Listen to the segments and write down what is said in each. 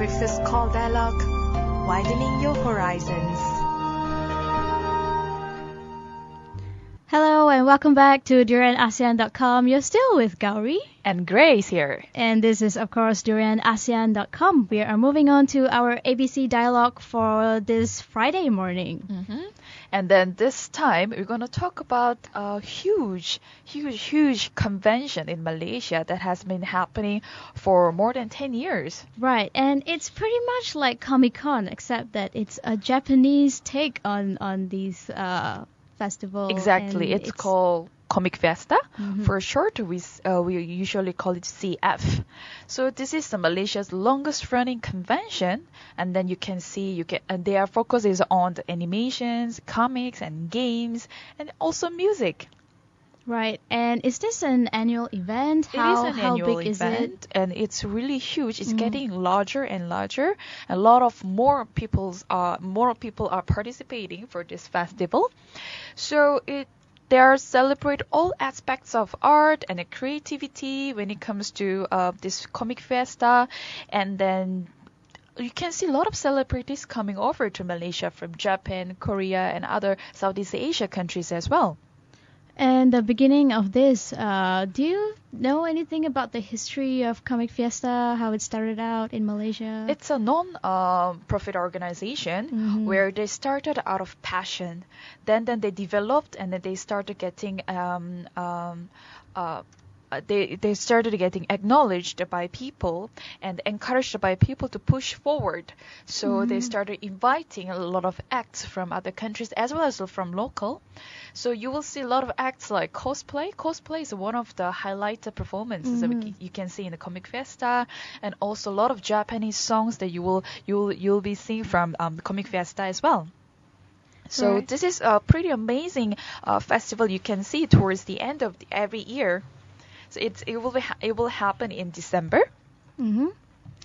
Breakfast Call Dialogue, widening your horizons. Hello and welcome back to DurianASEAN.com. You're still with Gowri. And Grace here. And this is, of course, DurianASEAN.com. We are moving on to our ABC dialogue for this Friday morning. Mm-hmm. And then this time, we're going to talk about a huge convention in Malaysia that has been happening for more than 10 years. Right, and it's pretty much like Comic-Con, except that it's a Japanese take on these festival. Exactly, it's called Comic Fiesta. Mm-hmm. For short, we usually call it CF. So this is the Malaysia's longest running convention, and then you can see and their focus is on the animations, comics, and games, and also music. Right, and is this an annual event? It is an annual big event, is it? and it's really huge. It's getting larger and larger. A lot of more people are participating for this festival. So they celebrate all aspects of art and creativity when it comes to this Comic Fiesta, and then you can see a lot of celebrities coming over to Malaysia from Japan, Korea, and other Southeast Asia countries as well. And the beginning of this, do you know anything about the history of Comic Fiesta, how it started out in Malaysia? It's a non-profit organization where they started out of passion. Then they developed, and then they started getting they started getting acknowledged by people and encouraged by people to push forward. So they started inviting a lot of acts from other countries as well as from local. So you will see a lot of acts like cosplay. Cosplay is one of the highlighted performances that you can see in the Comic Fiesta, and also a lot of Japanese songs that you'll be seeing from the Comic Fiesta as well. So Right. This is a pretty amazing festival you can see towards the end of every year. So it will happen in December. Mm-hmm.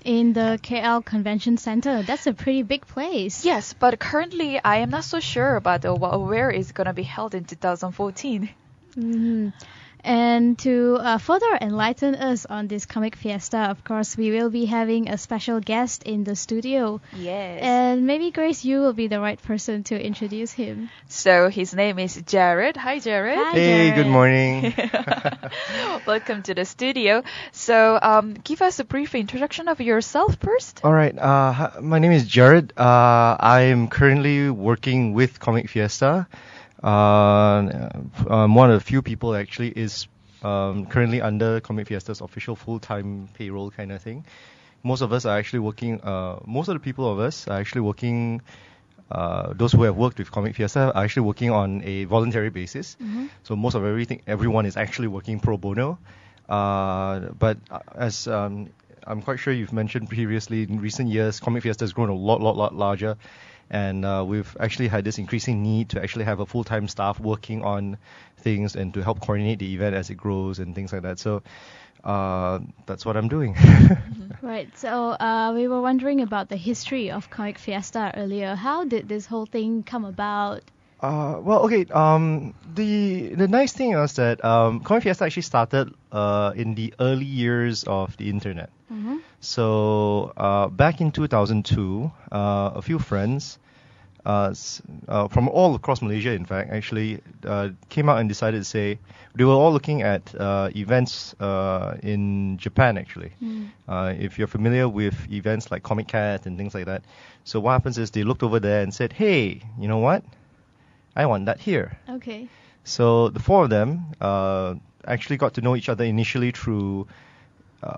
In the KL Convention Center. That's a pretty big place. Yes, but currently I am not so sure about where it's going to be held in 2014. Mm-hmm. And to further enlighten us on this Comic Fiesta, of course, we will be having a special guest in the studio. Yes. And maybe, Grace, you will be the right person to introduce him. So his name is Jared. Hi, Jared. Hi, Hey, Jared. good morning. Welcome to the studio. So give us a brief introduction of yourself first. All right, my name is Jared. I am currently working with Comic Fiesta. I'm one of the few people actually is currently under Comic Fiesta's official full-time payroll kind of thing. Most of us are actually working. Most of the people of us are actually working. Those who have worked with Comic Fiesta are actually working on a voluntary basis. So most of everyone is actually working pro bono. But as I'm quite sure you've mentioned previously, in recent years, Comic Fiesta has grown a lot larger. And we've actually had this increasing need to actually have a full-time staff working on things and to help coordinate the event as it grows and things like that. So that's what I'm doing. Right. So we were wondering about the history of Comic Fiesta earlier. How did this whole thing come about? Well, okay. The nice thing is that Comic Fiesta actually started in the early years of the internet. So back in 2002, a few friends from all across Malaysia, in fact, actually came out and decided to say they were all looking at events in Japan, actually. If you're familiar with events like Comic Cat and things like that. So what happens is they looked over there and said, hey, you know what? I want that here. Okay. So the four of them actually got to know each other initially through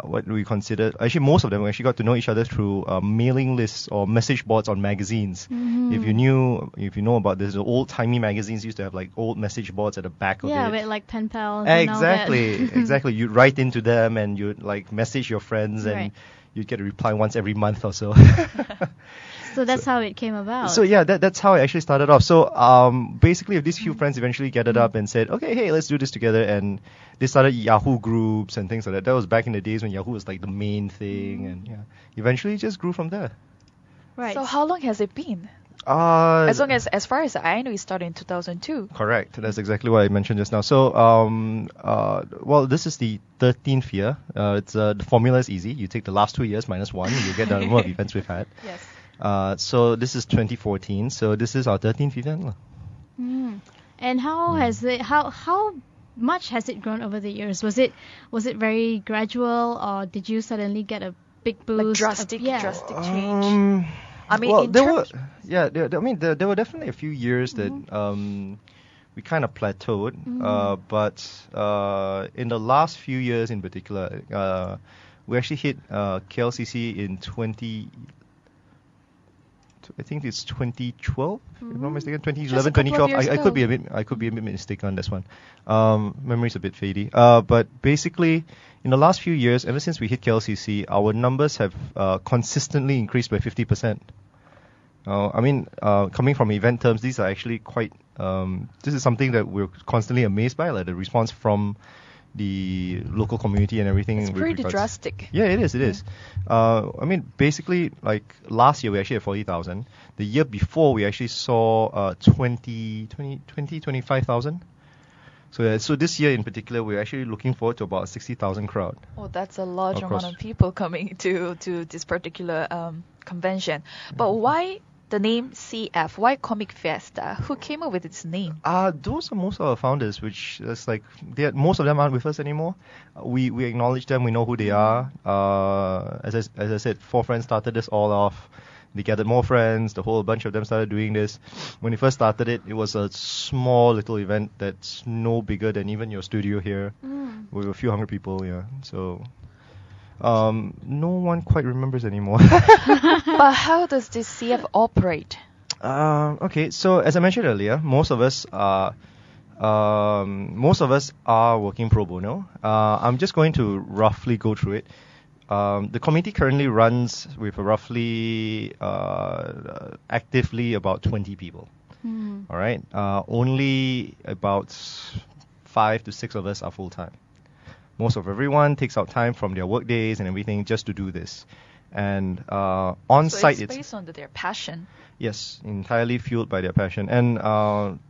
what we consider, actually most of them actually got to know each other through mailing lists or message boards on magazines. If you know about this, the old timey magazines used to have like old message boards at the back of it. Yeah, with like pen pals. Exactly, And all that. exactly. You'd write into them and you'd like message your friends and Right. you'd get a reply once every month or so. So that's how it came about. So yeah, that's how it actually started off. So basically, these few friends eventually gathered up and said, okay, hey, let's do this together. And they started Yahoo groups and things like that. That was back in the days when Yahoo was like the main thing. And yeah, eventually it just grew from there. Right. So how long has it been? As far as I know, it started in 2002. Correct. That's exactly what I mentioned just now. So, well, this is the 13th year. The formula is easy. You take the last 2 years minus 1, you get the number of events we've had. Yes. So this is 2014. So this is our 13th event. And how has it? How much has it grown over the years? Was it very gradual, or did you suddenly get a big boost? Drastic change. I mean, well, there were definitely a few years that we kind of plateaued, but in the last few years in particular, we actually hit KLCC in I think it's 2012, if I'm not mistaken, 2011, 2012. I could be a bit mistaken on this one. Memory's a bit fadey. But basically, in the last few years, ever since we hit KLCC, our numbers have consistently increased by 50%. I mean, coming from event terms, these are actually quite. This is something that we're constantly amazed by, like the response from the local community and everything. It's pretty drastic. Yeah, it is. I mean, basically, like last year we actually had 40,000. The year before we actually saw 25,000. So this year in particular, we're actually looking forward to about 60,000 crowd. Oh, that's a large amount of people coming to this particular convention. But why the name CF? Why Comic Fiesta? Who came up with its name? Those are most of our founders, which is like most of them aren't with us anymore. We acknowledge them. We know who they are. As I said, 4 friends started this all off. They gathered more friends. The whole bunch of them started doing this. When we first started it, it was a small little event that's no bigger than even your studio here, with a few hundred people. Yeah, so. No one quite remembers anymore. But how does this CF operate? Okay, so as I mentioned earlier, most of us are working pro bono. I'm just going to roughly go through it. The committee currently runs with roughly actively about 20 people. All right, only about 5 to 6 of us are full time. Most of everyone takes out time from their work days and everything just to do this. And on site, it's based on their passion. Yes, entirely fueled by their passion. And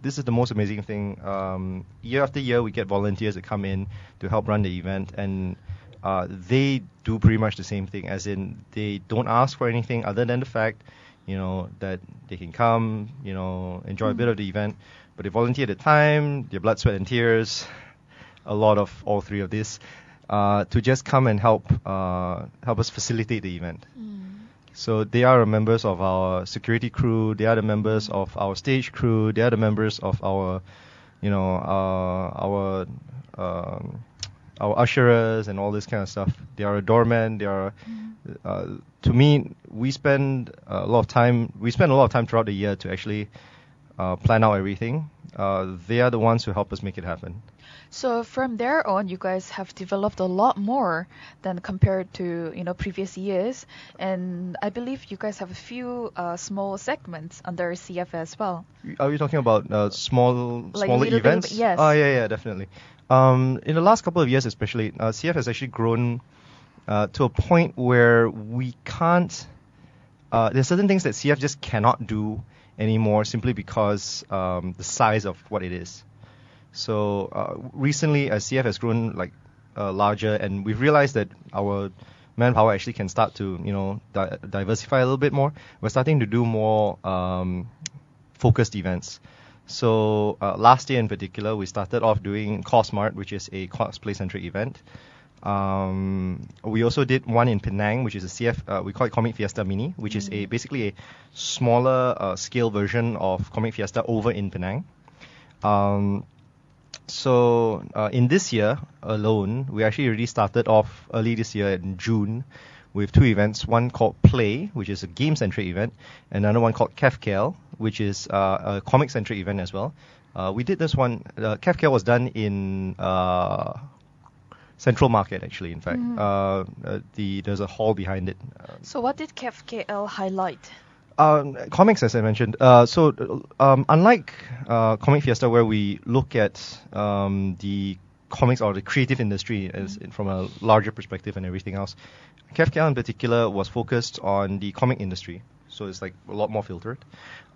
this is the most amazing thing. Year after year, we get volunteers that come in to help run the event, and they do pretty much the same thing. As in, they don't ask for anything other than the fact, that they can come, enjoy a bit of the event. But they volunteer their time, their blood, sweat, and tears. A lot of all 3 of this, to just come and help us facilitate the event. So they are members of our security crew. They are the members of our stage crew. They are the members of our, our usherers and all this kind of stuff. They are a doorman. They are, to me, we spend a lot of time. We spend a lot of time throughout the year to actually plan out everything. They are the ones who help us make it happen. So from there on, you guys have developed a lot more than compared to previous years, and I believe you guys have a few small segments under CF as well. Are you talking about smaller events? Yes. Oh yeah, definitely. In the last couple of years, especially, CF has actually grown to a point where we can't. There's certain things that CF just cannot do anymore simply because the size of what it is. So recently, as CF has grown larger, and we've realized that our manpower actually can start to diversify a little bit more. We're starting to do more focused events. So last year in particular, we started off doing Cosmart, which is a cosplay-centric event. We also did one in Penang, which is a CF. We call it Comic Fiesta Mini, which is basically a smaller scale version of Comic Fiesta over in Penang. So in this year alone, we actually already started off early this year in June with 2 events. One called Play, which is a game-centric event, and another one called KEFKEL, which is a comic-centric event as well. We did this one. KEFKEL was done in Central Market, actually, in fact. There's a hall behind it. So what did KEFKL highlight? Comics, as I mentioned. Unlike Comic Fiesta, where we look at the comics or the creative industry from a larger perspective and everything else, KEFKL in particular was focused on the comic industry. so it's like a lot more filtered.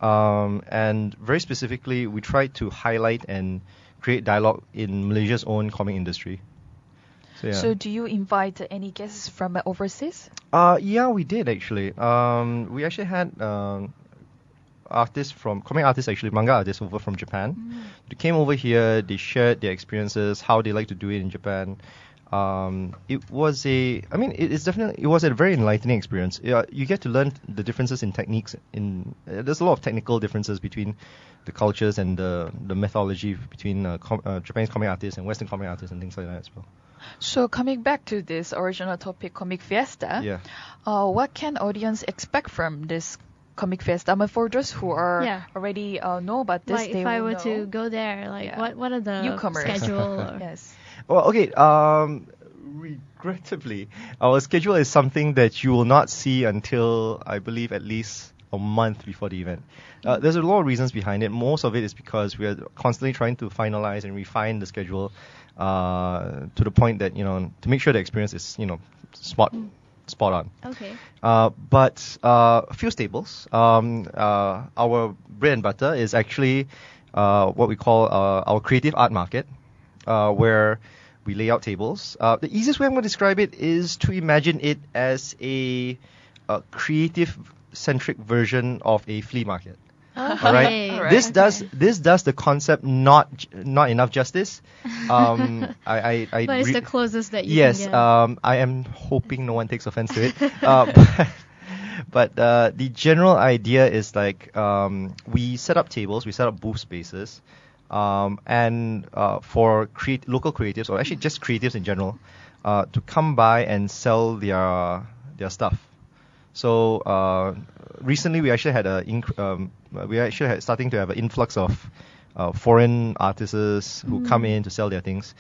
And very specifically, we tried to highlight and create dialogue in Malaysia's own comic industry. So, yeah. So do you invite any guests from overseas? Yeah, we did actually. We actually had comic artists, actually manga artists over from Japan. They came over here. They shared their experiences, how they like to do it in Japan. It was a very enlightening experience. You get to learn the differences in techniques. There's a lot of technical differences between the cultures and the methodology between Japanese comic artists and Western comic artists and things like that as well. So coming back to this original topic, Comic Fiesta, Yeah. What can audience expect from this Comic Fiesta? I mean, for those who are already know about this, Like they if I will were know. to go there, like Yeah. what are the Newcomers. schedule? Or Yes. Well, okay. Regrettably, our schedule is something that you will not see until, I believe, at least a month before the event. There's a lot of reasons behind it. Most of it is because we are constantly trying to finalize and refine the schedule to the point that, to make sure the experience is, spot on. Okay. But a few staples. Our bread and butter is actually what we call our creative art market, where we lay out tables. The easiest way I'm going to describe it is to imagine it as a creative-centric version of a flea market. Okay. All right. This does the concept not enough justice. But it's the closest that you Yes, can get. I am hoping no one takes offense to it. But the general idea is like we set up tables, we set up booth spaces, and for local creatives, or actually just creatives in general, to come by and sell their stuff. So recently we actually had starting to have an influx of foreign artists who come in to sell their things.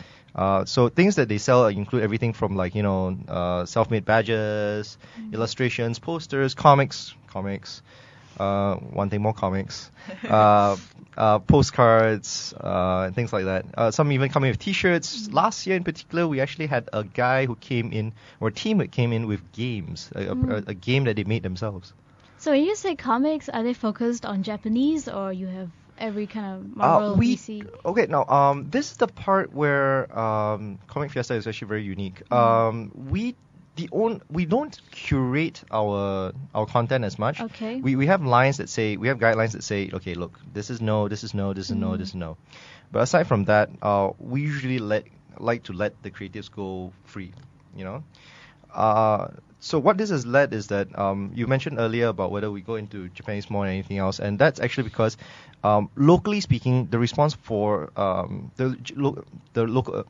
So things that they sell include everything from like self-made badges, illustrations, posters, comics, one thing more comics, postcards, and things like that. Some even coming with T-shirts. Last year in particular, we actually had a guy who came in, or a team that came in with games, a game that they made themselves. So when you say comics, are they focused on Japanese or you have every kind of Marvel, DC? Okay, now this is the part where Comic Fiesta is actually very unique. We don't curate our content as much. Okay. We have guidelines that say, okay, look, this is no, this is no, this is no, this is no. But aside from that, we usually like to let the creatives go free, So what this has led is that you mentioned earlier about whether we go into Japanese more than anything else, and that's actually because locally speaking, the response for the local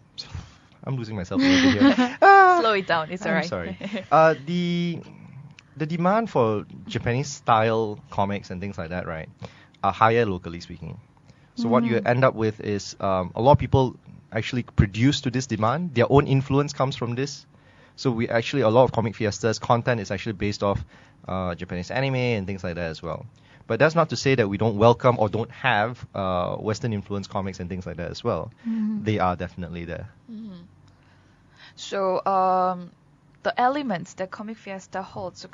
I'm losing myself a little bit here. Slow it down. It's alright. I'm sorry. The demand for Japanese style comics and things like that, right, are higher locally speaking. So what you end up with is a lot of people actually produce to this demand. Their own influence comes from this. So a lot of Comic Fiesta's content is actually based off Japanese anime and things like that as well. But that's not to say that we don't welcome or don't have Western influenced comics and things like that as well. They are definitely there. So the elements that Comic Fiesta holds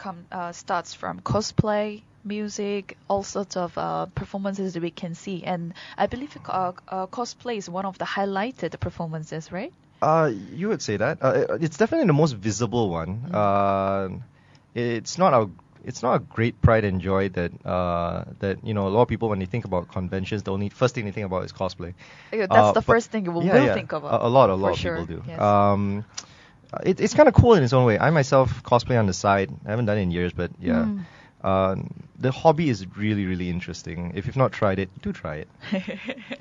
starts from cosplay, music, all sorts of performances that we can see. And I believe cosplay is one of the highlighted performances, right? You would say that. It's definitely the most visible one. It's not a great pride and joy that a lot of people, when they think about conventions, the first thing they think about is cosplay. That's the first thing you will think about. A lot of people do. Yes. It's kind of cool in its own way. I myself cosplay on the side. I haven't done it in years, but yeah. The hobby is really, really interesting. If you've not tried it, do try it.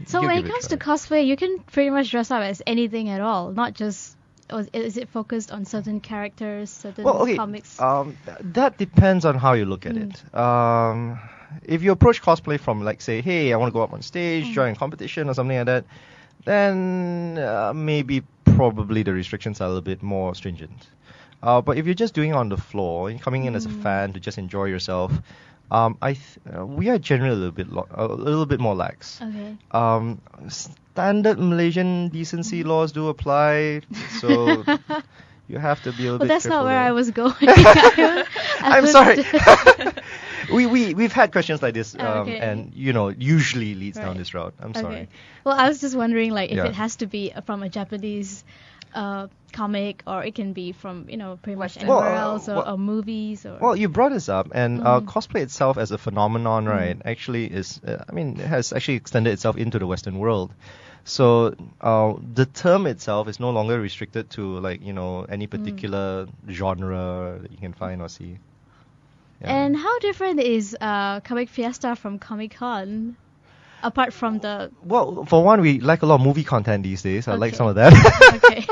So when it comes to cosplay, you can pretty much dress up as anything at all, not just... Or is it focused on certain characters, certain comics? That depends on how you look at it. If you approach cosplay from, like, say, hey, I want to go up on stage, join a competition or something like that, then probably the restrictions are a little bit more stringent. But if you're just doing it on the floor, you're coming in as a fan to just enjoy yourself, we are generally a little bit more lax. Okay. Standard Malaysian decency laws do apply, so you have to be a little bit that's careful not where there. I was going. I'm sorry. we've had questions like this, Okay. and usually leads down Right. this route. I'm Okay. sorry. Well, I was just wondering, like, if Yeah. it has to be from a Japanese comic, or it can be from, pretty much Western. anywhere Well, else, or, well- or movies, or. Well, you brought this up, and cosplay itself as a phenomenon, right, Mm. actually is, it has actually extended itself into the Western world. So the term itself is no longer restricted to any particular genre that you can find or see. Yeah. And how different is Comic Fiesta from Comic Con? Apart from the. Well, for one, we like a lot of movie content these days. I like Okay. some of that. Okay.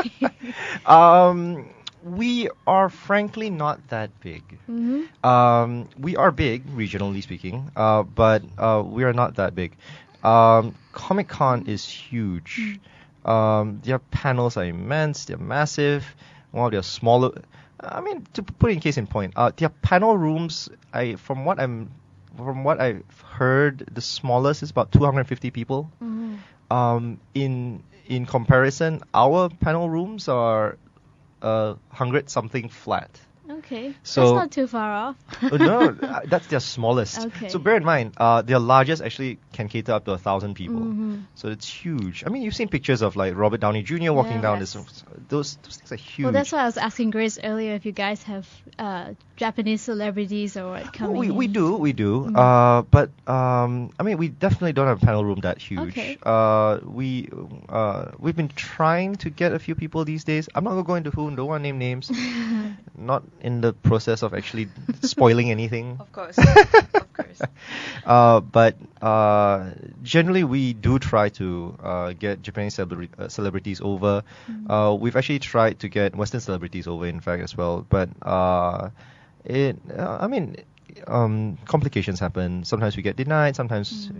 We are frankly not that big. Mm-hmm. We are big, regionally speaking, but we are not that big. Comic Con is huge. Their panels are immense. They're massive. While they're smaller, to put it in case in point, their panel rooms, from what I've heard, the smallest is about 250 people. Mm-hmm. In comparison, our panel rooms are 100 something flat. Okay. So- That's not too far off. No, that's their smallest. Okay. So bear in mind, their largest actually can cater up to 1,000 people. Mhm. So it's huge. You've seen pictures of like Robert Downey Jr. walking Yeah. down Yes. this. Those things are huge. Well, that's why I was asking Grace earlier if you guys have Japanese celebrities or what coming. We in. do. Mm. But we definitely don't have a panel room that huge. Okay. We've been trying to get a few people these days. I'm not gonna go into who. Don't want to name names. Not in the process of actually spoiling anything. Of course. Of course. But generally, we do try to get Japanese celebrities over. We've actually tried to get Western celebrities over, in fact, as well. But complications happen. Sometimes we get denied. Sometimes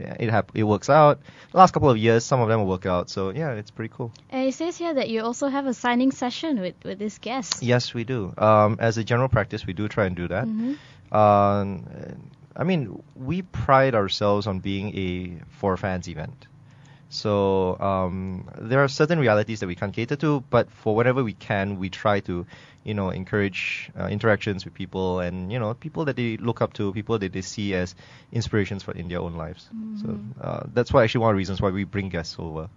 it works out. The last couple of years, some of them will work out. So yeah, it's pretty cool. And it says here that you also have a signing session with this guest. Yes, we do. As a general practice, we do try and do that. We pride ourselves on being a for fans event. So there are certain realities that we can't cater to, but for whatever we can, we try to, encourage interactions with people and, people that they look up to, people that they see as inspirations in their own lives. So that's why actually one of the reasons why we bring guests over.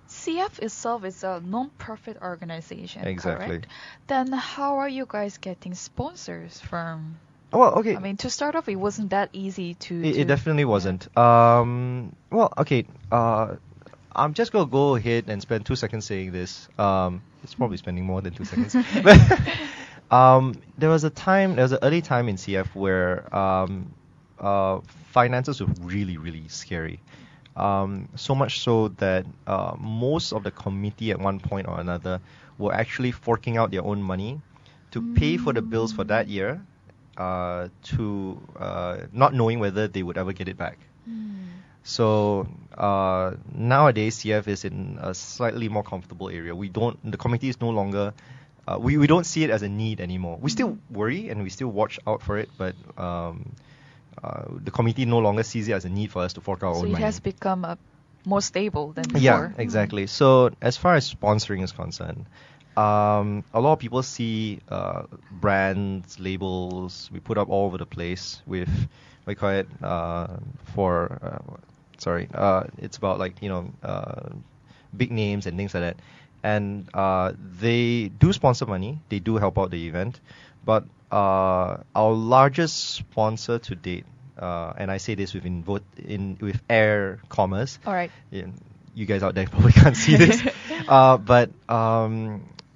CF itself is a non-profit organization, Exactly. correct? Then how are you guys getting sponsors from? Well, okay. To start off, it wasn't that easy to. It definitely wasn't. Okay. I'm just going to go ahead and spend 2 seconds saying this. It's probably spending more than 2 seconds. But there was an early time in CF where finances were really, really scary. So much so that most of the committee at one point or another were actually forking out their own money to pay for the bills for that year, to not knowing whether they would ever get it back. So nowadays CF is in a slightly more comfortable area. The committee is no longer, we don't see it as a need anymore. We still worry and we still watch out for it, but the committee no longer sees it as a need for us to fork our So own it money. has become more stable than before. Yeah, exactly. So as far as sponsoring is concerned, a lot of people see brands, labels, we put up all over the place with, we call it it's about big names and things like that. And they do sponsor money, they do help out the event, but our largest sponsor to date, and I say this with air commas. All right. Yeah, you guys out there probably can't see this, but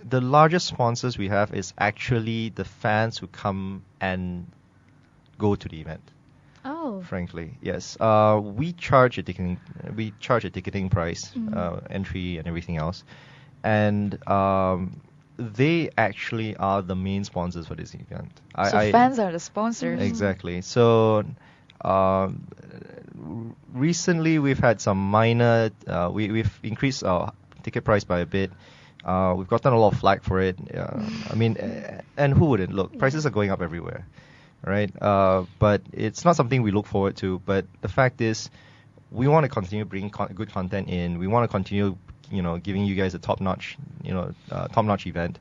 the largest sponsors we have is actually the fans who come and go to the event. Oh. Frankly, yes. We charge a ticketing price, entry and everything else, and they actually are the main sponsors for this event. So fans are the sponsors. Exactly. So recently we've had some minor. We've increased our ticket price by a bit. We've gotten a lot of flack for it. And who wouldn't? Look, prices are going up everywhere, right? But it's not something we look forward to. But the fact is, we want to continue bringing good content in. We want to continue, giving you guys a top-notch event.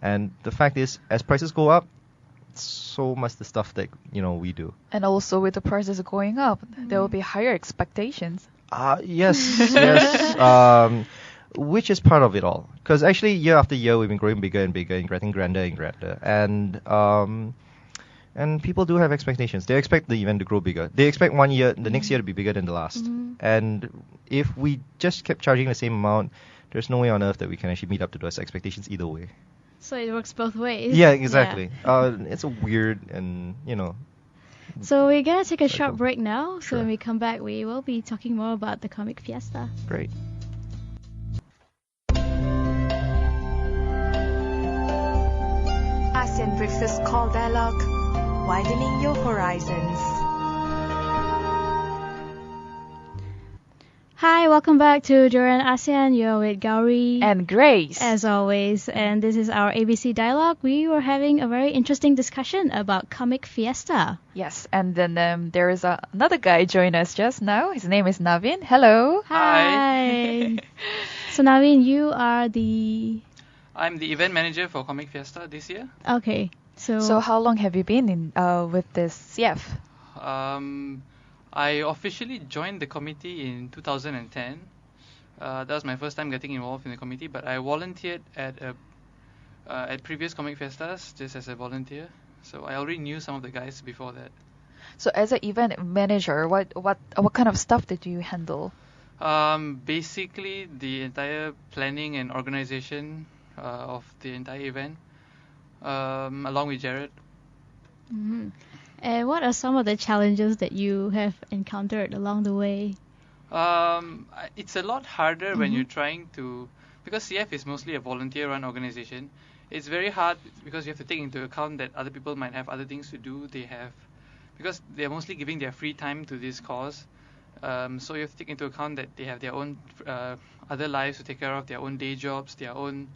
And the fact is, as prices go up, so much the stuff that we do. And also with the prices going up, there will be higher expectations. Yes, yes. Which is part of it all. Because actually, year after year, we've been growing bigger and bigger and getting grander and grander. And people do have expectations. They expect the event to grow bigger. They expect the next year to be bigger than the last. And if we just kept charging the same amount, there's no way on earth that we can actually meet up to those expectations either way. So it works both ways. Yeah, exactly. It's a weird and, So we're going to take a short cool. break now. So Sure. when we come back, we will be talking more about the Comic Fiesta. Great. ASEAN Breakfast Call Dialogue, widening your horizons. Hi, welcome back to Duran ASEAN. You're with Gowri. And Grace. As always, and this is our ABC Dialogue. We were having a very interesting discussion about Comic Fiesta. Yes, and then there is another guy joining us just now. His name is Navin. Hello. Hi. So Navin, you are I'm the event manager for Comic Fiesta this year. Okay. So how long have you been in with this CF? I officially joined the committee in 2010. That was my first time getting involved in the committee, but I volunteered at previous Comic Fiestas just as a volunteer. So I already knew some of the guys before that. So as an event manager, what kind of stuff did you handle? Basically, the entire planning and organization of the entire event, along with Jared. Mhm. And what are some of the challenges that you have encountered along the way? It's a lot harder when you're trying to, because CF is mostly a volunteer-run organization. It's very hard because you have to take into account that other people might have other things to do. Because they're mostly giving their free time to this cause. So you have to take into account that they have their own other lives to take care of, their own day jobs, their own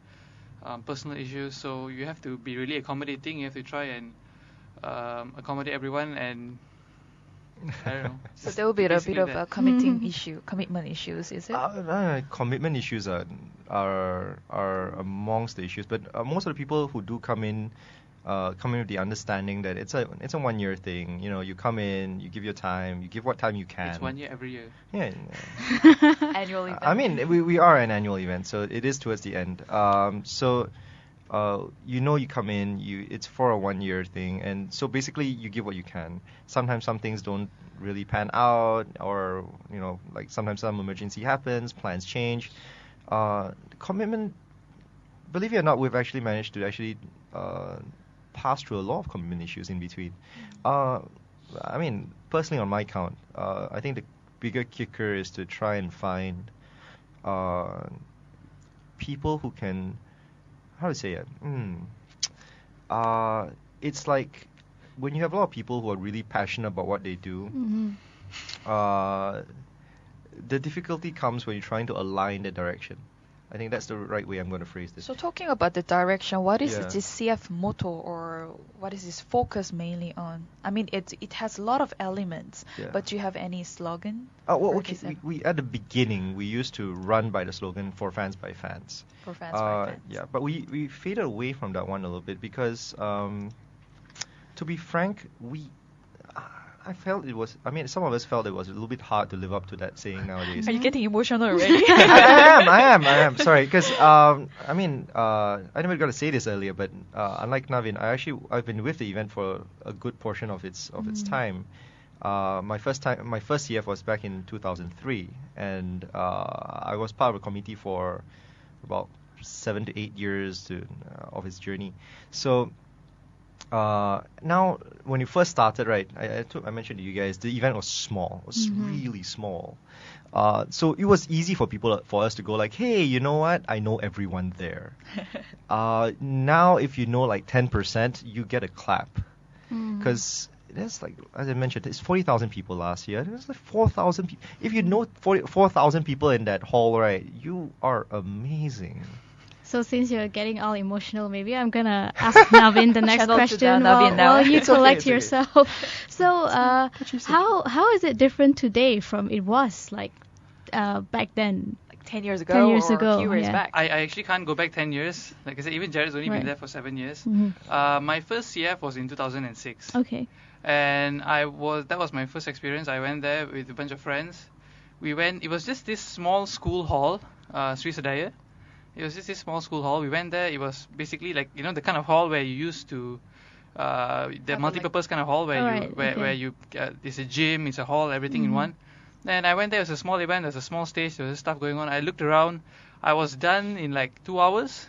personal issues. So you have to be really accommodating. You have to try and accommodate everyone, and I don't know. So there will be a bit basically of that. a commitment issues, is it? Commitment issues are amongst the issues, but most of the people who do come in with the understanding that it's a 1 year thing. You come in, you give your time, you give what time you can. It's 1 year every year. Yeah. Annual event. I mean, we are an annual event, so it is towards the end. You come in, it's for a 1 year thing, and so basically you give what you can. Sometimes some things don't really pan out, or like sometimes some emergency happens, plans change. Commitment, believe it or not, we've actually managed to pass through a lot of commitment issues in between. I mean, personally on my count, I think the bigger kicker is to try and find people who can, how to say it? It's like when you have a lot of people who are really passionate about what they do, the difficulty comes when you're trying to align the direction. I think that's the right way I'm going to phrase this. So talking about the direction, what is Yeah. this CF motto, or what is this focus mainly on? I mean, it has a lot of elements, Yeah. but do you have any slogan? Well, for okay. this We at the beginning we used to run by the slogan "For fans by fans." for fans? by fans? Yeah, but we faded away from that one a little bit because, to be frank, I felt it was. I mean, some of us felt it was a little bit hard to live up to that saying nowadays. Are you getting emotional already? I am. Sorry, because I never got to say this earlier, but unlike Navin, I've been with the event for a good portion of its time. My first CF was back in 2003, and I was part of a committee for about 7 to 8 years of its journey. So. Now, when you first started, right, I mentioned to you guys, the event was small. It was really small. So it was easy for us to go like, hey, you know what? I know everyone there. Now, if you know like 10%, you get a clap. Because there's like, as I mentioned, it's 40,000 people last year. There's like 4,000 people. If you know 4,000 people in that hall, right, you are amazing. So since you're getting all emotional, maybe I'm gonna ask Navin the next Channel to question Navin now. while you It's okay, collect it's okay. yourself. So how is it different today from it was like back then, like 10 years ago 10 years or ago, a few years yeah. back? I actually can't go back 10 years. Like I said, even Jared's only Right. been there for 7 years. Mhm. My first CF was in 2006. Okay. And that was my first experience. I went there with a bunch of friends. It was just this small school hall, Sri Sadaya. It was just this small school hall. We went there. It was basically like, the kind of hall where you used to, the multi-purpose kind of hall where Alright, where you, it's a gym, it's a hall, everything in one. And I went there. It was a small event. There was a small stage. There was stuff going on. I looked around. I was done in like 2 hours.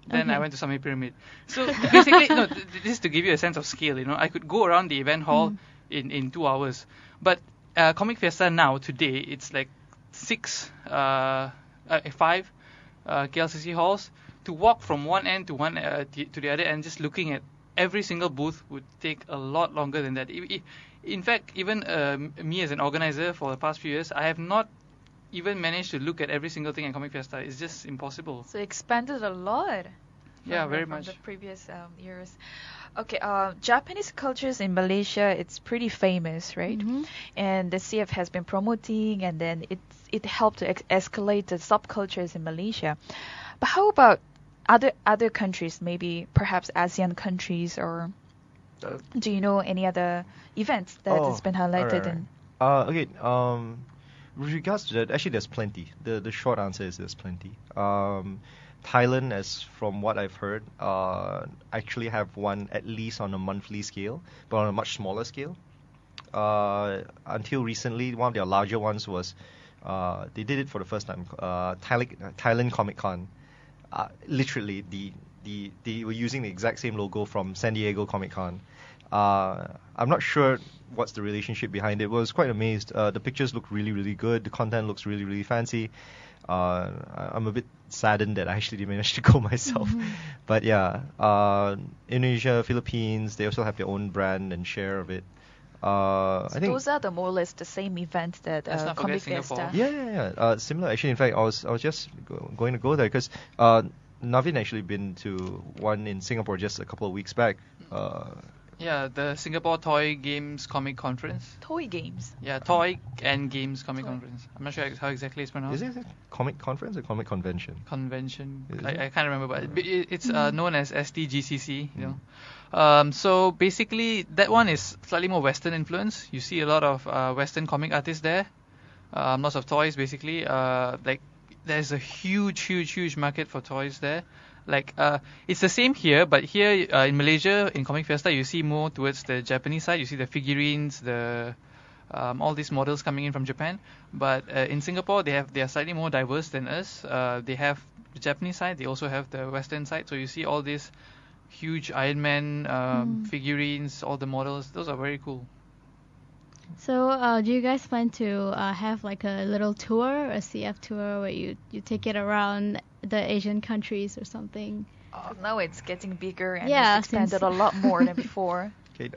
Then I Okay. went to Summit Pyramid. So basically, no, this is to give you a sense of scale. I could go around the event hall in 2 hours. But Comic Fiesta now, today, it's like 5 KLCC halls. To walk from one end to to the other end, just looking at every single booth would take a lot longer than that. In fact, even me as an organizer for the past few years, I have not even managed to look at every single thing at Comic Fiesta. It's just impossible. So it expanded a lot. Yeah, very from much. the previous years. Okay, Japanese cultures in Malaysia, it's pretty famous, right? Mhm. And the CF has been promoting, and then it helped to escalate the subcultures in Malaysia. But how about other countries, maybe perhaps ASEAN countries, or do you know any other events that has been highlighted in? Okay. With regards to that, actually, there's plenty. The short answer is there's plenty. Thailand, as from what I've heard, actually have one at least on a monthly scale, but on a much smaller scale. Until recently, one of their larger ones was they did it for the first time. Thailand Comic Con. Literally, they were using the exact same logo from San Diego Comic Con. I'm not sure what's the relationship behind it. I was quite amazed. The pictures look really, really good. The content looks really, really fancy. I'm a bit saddened that I actually didn't manage to go myself. But yeah, Indonesia, Philippines, they also have their own brand and share of it. I think Those are the more or less the same events that Let's not Comic forget Fiesta. Singapore. yeah. Similar actually. In fact, I was just going to go there because Navin actually been to one in Singapore just a couple of weeks back. Yeah, the Singapore Toy Games Comic Conference. Toy games. Yeah, Toy and Games Comic Toy. Conference. I'm not sure how exactly it's pronounced. Is it a comic conference or comic convention? Convention. Is I it? can't remember, but it's known as STGCC. So basically, that one is slightly more Western influence. You see a lot of Western comic artists there. Lots of toys, basically. Like there's a huge market for toys there. Like it's the same here, but here in Malaysia, in Comic Fiesta, you see more towards the Japanese side. You see the figurines, the all these models coming in from Japan. But in Singapore, they are slightly more diverse than us. They have the Japanese side. They also have the Western side. So you see all these huge Iron Man figurines, all the models. Those are very cool. So, do you guys plan to have like a little tour, a CF tour, where you take it around the Asian countries or something? Now it's getting bigger and Yeah, it's expanded since- a lot more than before. Okay.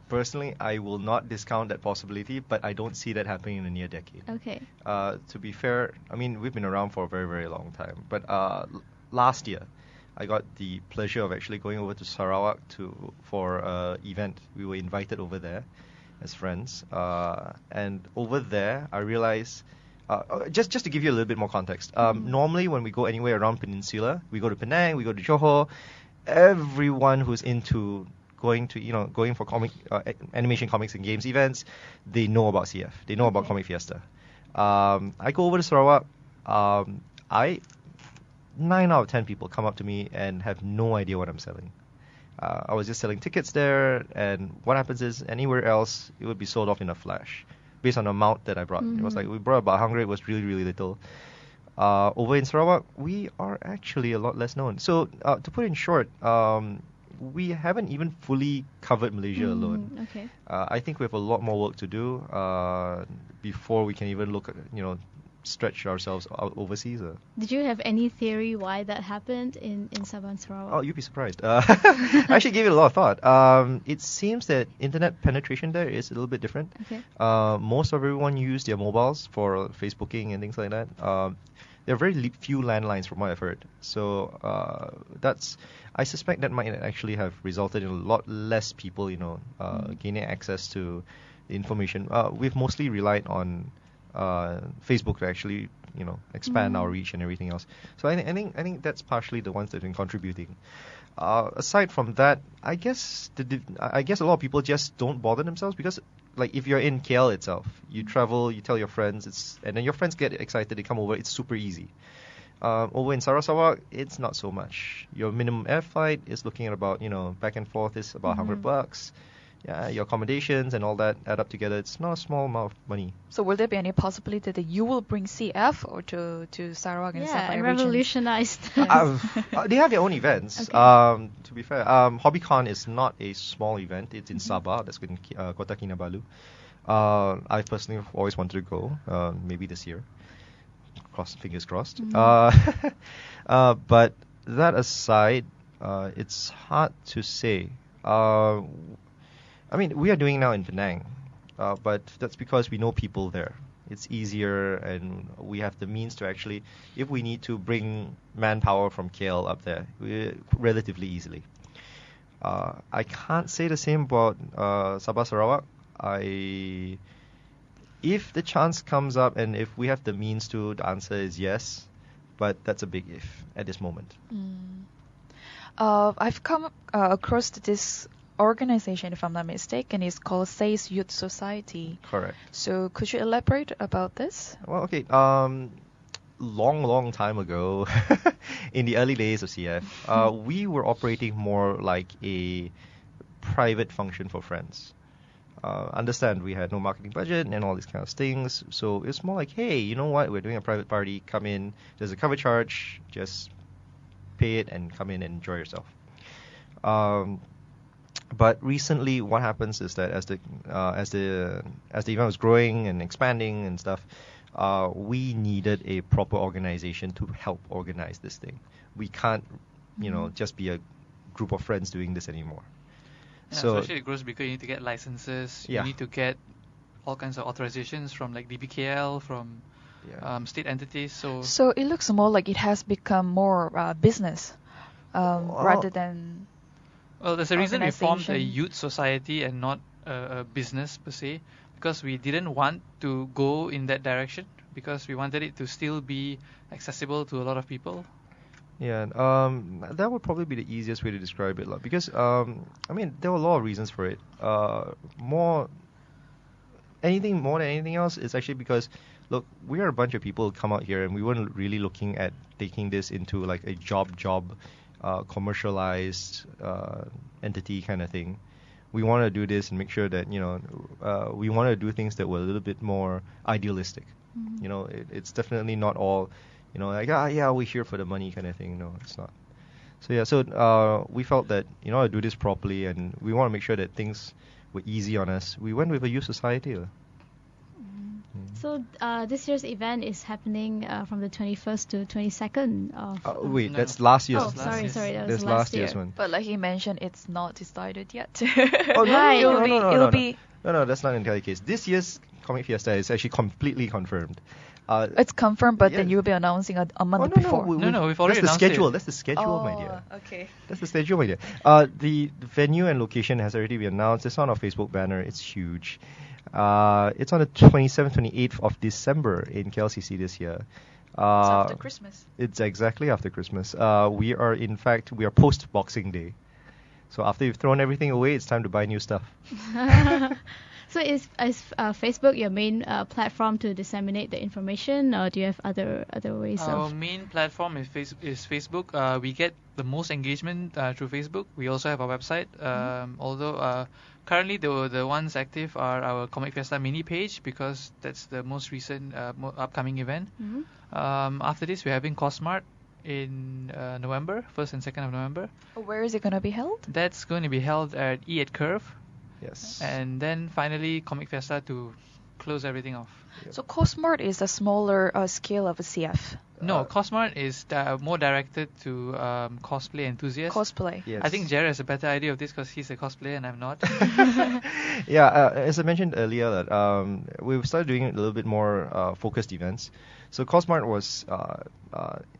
Personally, I will not discount that possibility, but I don't see that happening in the near decade. Okay. To be fair, I mean, we've been around for a very, very long time. But last year, I got the pleasure of actually going over to Sarawak for an event. We were invited over there as friends. And over there, I realized, just to give you a little bit more context, normally when we go anywhere around Peninsula, we go to Penang, we go to Johor, everyone who's into going for comic, animation, comics and games events, they know about CF. They know about Comic Fiesta. I go over to Sarawak. 9 out of 10 people come up to me and have no idea what I'm selling. I was just selling tickets there, and what happens is anywhere else it would be sold off in a flash, based on the amount that I brought. It was like we brought about 100. It was really, really little. Over in Sarawak, we are actually a lot less known. So to put it in short, we haven't even fully covered Malaysia alone. Okay. I think we have a lot more work to do before we can even look at, stretch ourselves out overseas. Did you have any theory why that happened in Sabah and Sarawak? Oh, you'd be surprised. I actually gave it a lot of thought. It seems that internet penetration there is a little bit different. Okay. Most of everyone use their mobiles for Facebooking and things like that. There are very few landlines from what I've heard. So I suspect that might actually have resulted in a lot less people, gaining access to the information. We've mostly relied on Facebook to actually expand our reach and everything else. So I think that's partially the ones that have been contributing. Aside from that, I guess I guess a lot of people just don't bother themselves because, like, if you're in KL itself, you travel, you tell your friends, and then your friends get excited, they come over. It's super easy. Over in Sarawak, it's not so much. Your minimum air flight is looking at about, back and forth is about $100. Yeah, your accommodations and all that add up together. It's not a small amount of money. So will there be any possibility that you will bring CF or to Sarawak and Sabah regions? Revolutionize. They have their own events. Okay. To be fair, HobbyCon is not a small event. It's in Sabah. That's in Kota Kinabalu. I personally always wanted to go. Maybe this year. Fingers crossed. But that aside, it's hard to say. I mean, we are doing it now in Penang, but that's because we know people there. It's easier, and we have the means to actually, if we need to bring manpower from KL up there, relatively easily. I can't say the same about Sabah Sarawak. If the chance comes up and if we have the means to, the answer is yes, but that's a big if at this moment. I've come across this organization, if I'm not mistaken. It's called SAYS Youth Society. Correct. So could you elaborate about this? Well, okay. Long time ago, in the early days of CF, we were operating more like a private function for friends. Understand, we had no marketing budget and all these kind of things. So it's more like, hey, you know what? We're doing a private party. Come in. There's a cover charge. Just pay it and come in and enjoy yourself. But recently, what happens is that as the event was growing and expanding and stuff, we needed a proper organization to help organize this thing. We can't, just be a group of friends doing this anymore. Yeah, so especially it grows bigger. You need to get licenses. Yeah. You need to get all kinds of authorizations from like DBKL, from state entities. So it looks more like it has become more business rather than. Well, there's a reason we formed a youth society and not a business per se, because we didn't want to go in that direction, because we wanted it to still be accessible to a lot of people. Yeah, that would probably be the easiest way to describe it, because I mean, there were a lot of reasons for it. More than anything else, it's actually because, look, we are a bunch of people who come out here, and we weren't really looking at taking this into like a job, commercialized entity kind of thing. We want to do this and make sure that we want to do things that were a little bit more idealistic. It's definitely not all. We're here for the money kind of thing. No, it's not. So we felt that, to do this properly, and we want to make sure that things were easy on us. We went with a youth society. So this year's event is happening from the 21st to 22nd of... wait, that's last year's. Oh, sorry, that was That's last year's year. one. But like he mentioned, it's not decided yet. Oh, Right. No, that's not entirely the case. This year's Comic Fiesta is actually completely confirmed. It's confirmed, but then you'll be announcing a month before. No, we've already that's the announced schedule. it. That's the schedule, my dear. Okay. That's the schedule, my dear. The venue and location has already been announced. It's on our Facebook banner. It's huge. It's on the 27th, 28th of December in KLCC this year. It's after Christmas. It's exactly after Christmas. We are post Boxing Day. So after you've thrown everything away, it's time to buy new stuff. So is Facebook your main platform to disseminate the information, or do you have other ways Our of... main platform is Facebook. We get the most engagement through Facebook. We also have our website. Although currently the ones active are our Comic Fiesta mini page, because that's the most recent upcoming event. After this, we're having Cosmart in November, 1st and 2nd of November. Where is it going to be held? That's going to be held at E8 Curve. Yes. And then finally Comic Fiesta to close everything off. Yep. So Cosmart is a smaller scale of a CF. No, Cosmart is more directed to cosplay enthusiasts. Cosplay. Yes. I think Jared has a better idea of this because he's a cosplayer and I'm not. As I mentioned earlier, that we've started doing a little bit more focused events. So Cosmart was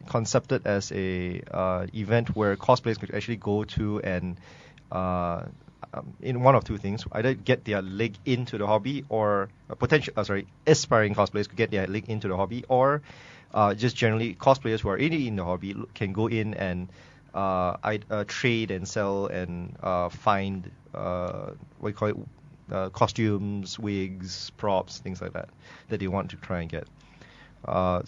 concepted as a event where cosplayers could actually go to and in one of two things, either get their leg into the hobby, or aspiring cosplayers could get their leg into the hobby, or just generally cosplayers who are already in the hobby can go in and trade and sell and find what you call it, costumes, wigs, props, things like that they want to try and get.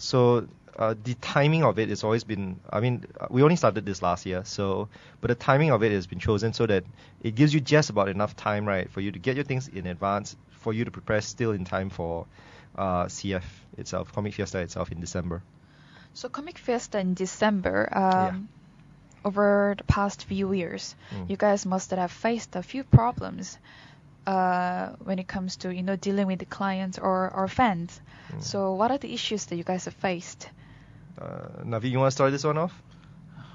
So the timing of it has always been, I mean, we only started this last year, but the timing of it has been chosen so that it gives you just about enough time, right, for you to get your things in advance, for you to prepare still in time for CF itself, Comic Fiesta itself in December. So Comic Fiesta in December, over the past few years, you guys must have faced a few problems when it comes to dealing with the clients or fans. So what are the issues that you guys have faced? Navin, you want to start this one off?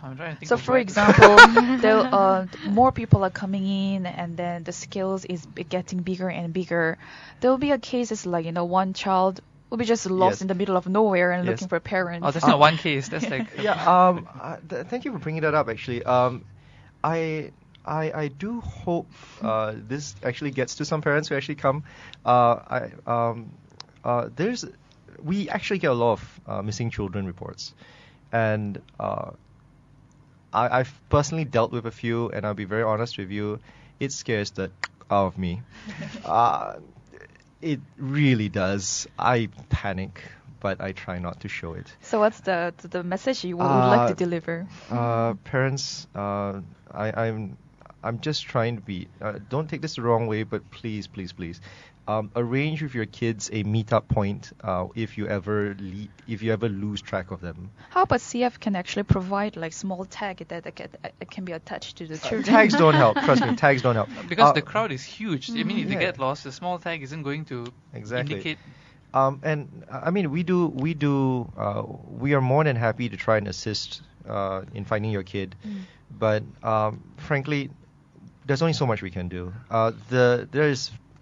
I'm trying to think. So of for what- example, more people are coming in, and then the scales is getting bigger and bigger. There will be a cases like one child will be just lost Yes. in the middle of nowhere and Yes. looking for parents. Oh, that's not one case. That's like Yeah. Thank you for bringing that up. Actually, I do hope this actually gets to some parents who actually come. We actually get a lot of missing children reports, and I've personally dealt with a few, and I'll be very honest with you, it scares the out of me. It really does. I panic, but I try not to show it. So what's the message you would like to deliver? Parents, I'm just trying to be. Don't take this the wrong way, but please, please, please, arrange with your kids a meetup point if you ever lose track of them. How about CF can actually provide like small tag that can be attached to the children? Tags don't help. Trust me, tags don't help. because the crowd is huge. I mean, if they Yeah. get lost, the small tag isn't going to Exactly. indicate. And I mean, we are more than happy to try and assist in finding your kid, but frankly, there's only so much we can do.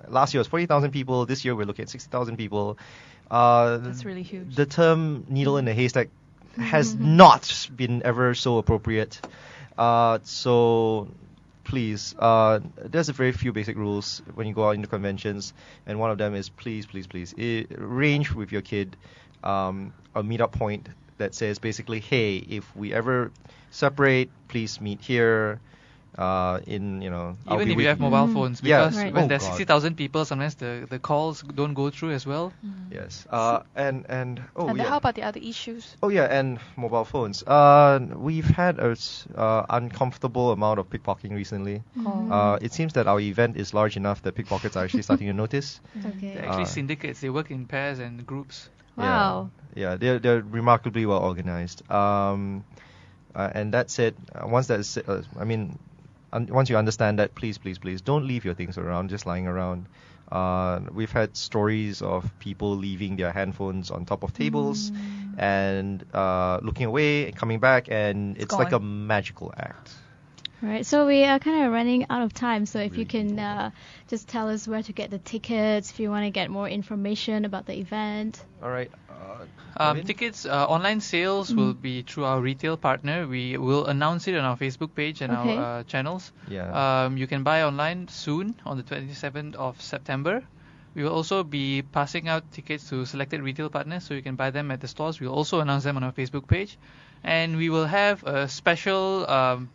Last year was 40,000 people. This year we're looking at 60,000 people. That's really huge. The term "needle in the haystack" has not been ever so appropriate. So please, there's a very few basic rules when you go out into conventions, and one of them is please, please, please, arrange with your kid a meetup point that says basically, hey, if we ever separate, please meet here. I'll Even be if with you have mobile phones, Yeah. because Right. when Oh, there's God. 60,000 people, sometimes the calls don't go through as well. Yes. And and yeah. how about the other issues? Oh yeah, and mobile phones. We've had a uncomfortable amount of pickpocketing recently. It seems that our event is large enough that pickpockets are actually starting to notice. Okay. They're actually syndicates. They work in pairs and groups. Wow. Yeah, they're remarkably well organized. And that said, once you understand that, please, please, please, don't leave your things around, just lying around. We've had stories of people leaving their handphones on top of tables and looking away and coming back, and it's like a gone. magical act. Right, so we are kind of running out of time. So if you Really? can just tell us where to get the tickets, if you want to get more information about the event. All right. Navin? Tickets, online sales will be through our retail partner. We will announce it on our Facebook page and Okay. our channels. Yeah. You can buy online soon on the 27th of September. We will also be passing out tickets to selected retail partners, so you can buy them at the stores. We'll also announce them on our Facebook page. And we will have a special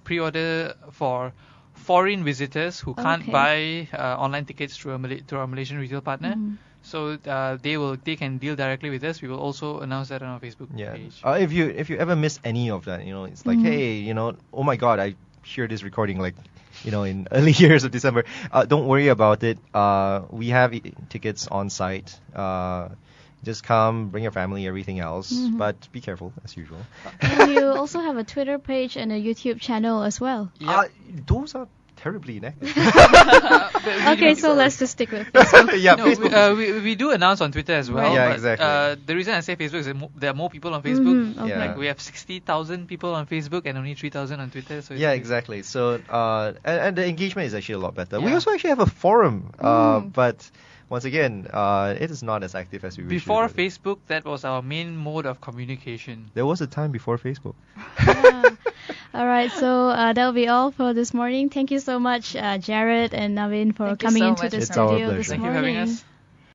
pre-order for foreign visitors who can't Okay. buy online tickets through our Malaysian retail partner. So they can deal directly with us. We will also announce that on our Facebook Yeah. page. If you ever miss any of that, it's like, hey, oh my God, I hear this recording like, in early years of December. Don't worry about it. We have tickets on site. Just come, bring your family, everything else. But be careful as usual. And you also have a Twitter page and a YouTube channel as well. Those are terribly inactive. Okay, so let's just stick with Facebook. Yeah, No, Facebook. we do announce on Twitter as well. Right. Yeah, but, exactly. The reason I say Facebook is that there are more people on Facebook. Okay. Yeah. Like we have 60,000 people on Facebook and only 3,000 on Twitter. So Yeah, exactly. So, and the engagement is actually a lot better. We Yeah. also actually have a forum, but once again, it is not as active as we wish. Before it would. Facebook, that was our main mode of communication. There was a time before Facebook. Yeah. All right, so that'll be all for this morning. Thank you so much, Jared and Navin, for Thank you coming so into much. the It's our studio pleasure. this Thank you morning. for having us.